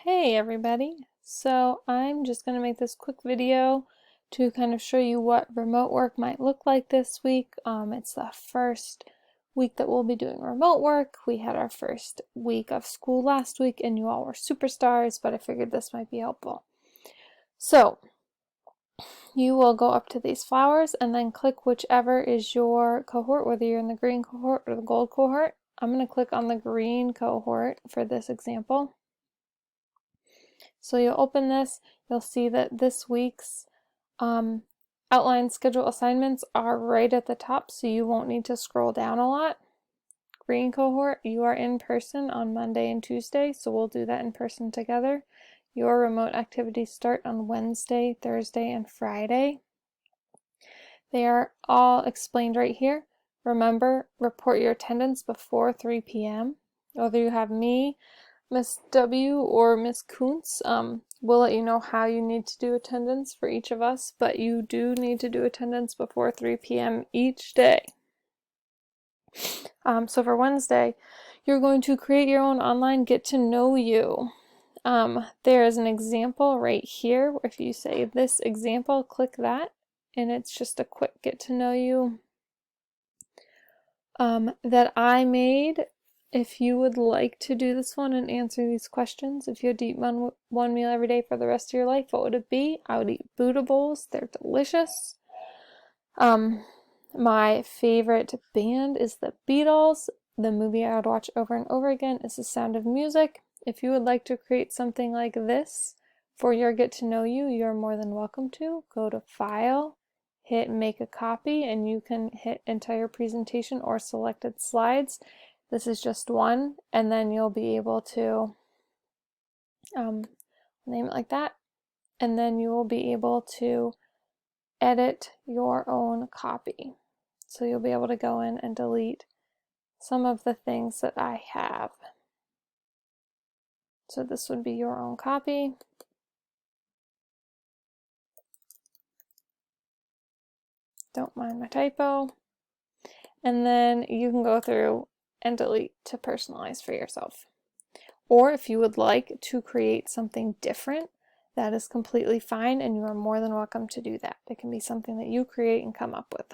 Hey everybody! So I'm just going to make this quick video to kind of show you what remote work might look like this week. It's the first week that we'll be doing remote work. We had our first week of school last week and you all were superstars, but I figured this might be helpful. So you will go up to these flowers and then click whichever is your cohort, whether you're in the green cohort or the gold cohort. I'm going to click on the green cohort for this example. So you'll open this, you'll see that this week's outline schedule assignments are right at the top, so you won't need to scroll down a lot. Green cohort, you are in person on Monday and Tuesday, so we'll do that in person together. Your remote activities start on Wednesday, Thursday, and Friday. They are all explained right here. Remember, report your attendance before 3 p.m. Whether you have me, Miss W or Miss Kuntz, we'll let you know how you need to do attendance for each of us, but you do need to do attendance before 3 p.m. each day. So for Wednesday, you're going to create your own online get to know you. There is an example right here. If you say this example, click that, and it's just a quick get to know you that I made. If you would like to do this one and answer these questions, if you had to eat one meal every day for the rest of your life, what would it be? I would eat Buddha bowls. They're delicious. My favorite band is the Beatles. The movie I would watch over and over again is The Sound of Music. If you would like to create something like this for your get to know you, you're more than welcome to. Go to File, hit Make a Copy, and you can hit Entire Presentation or Selected Slides. This is just one, and then you'll be able to name it like that, and then you will be able to edit your own copy. So you'll be able to go in and delete some of the things that I have. So this would be your own copy. Don't mind my typo. And then you can go through and delete to personalize for yourself. Or if you would like to create something different, that is completely fine, and you are more than welcome to do that. It can be something that you create and come up with.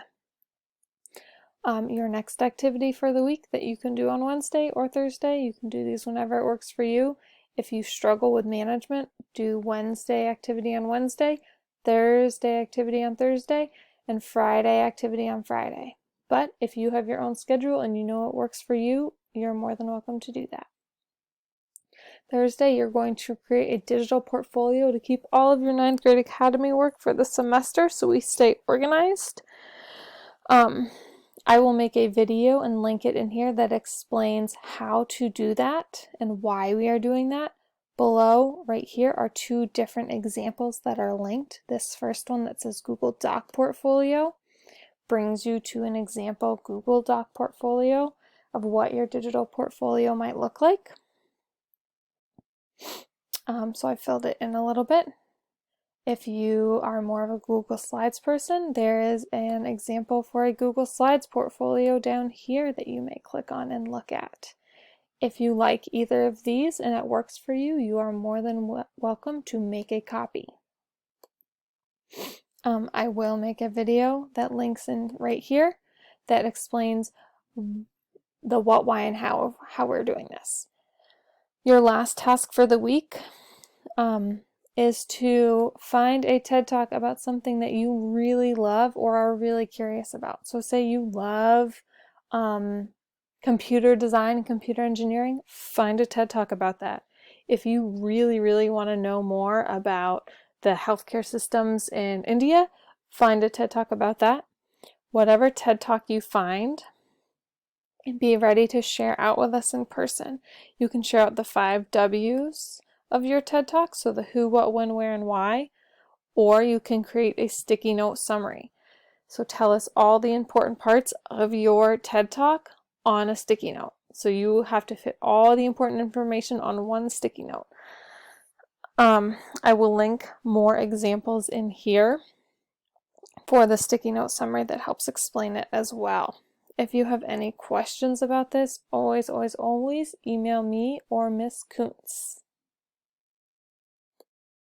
Your next activity for the week that you can do on Wednesday or Thursday, you can do these whenever it works for you. If you struggle with management, do Wednesday activity on Wednesday, Thursday activity on Thursday, and Friday activity on Friday. But if you have your own schedule and you know what works for you, you're more than welcome to do that. Thursday, you're going to create a digital portfolio to keep all of your 9th grade academy work for the semester so we stay organized. I will make a video and link it in here that explains how to do that and why we are doing that. Below, right here, are two different examples that are linked. This first one that says Google Doc Portfolio brings you to an example Google Doc portfolio of what your digital portfolio might look like. So I filled it in a little bit. If you are more of a Google Slides person, there is an example for a Google Slides portfolio down here that you may click on and look at. If you like either of these and it works for you, you are more than welcome to make a copy. I will make a video that links in right here that explains the what, why, and how we're doing this. Your last task for the week is to find a TED Talk about something that you really love or are really curious about. So say you love computer design and computer engineering, find a TED Talk about that. If you really, really want to know more about the healthcare systems in India, find a TED Talk about that. Whatever TED Talk you find, be ready to share out with us in person. You can share out the 5 W's of your TED Talk, so the who, what, when, where, and why, or you can create a sticky note summary. So tell us all the important parts of your TED Talk on a sticky note. So you have to fit all the important information on one sticky note. I will link more examples in here for the sticky note summary that helps explain it as well. If you have any questions about this, always email me or Miss Kuntz.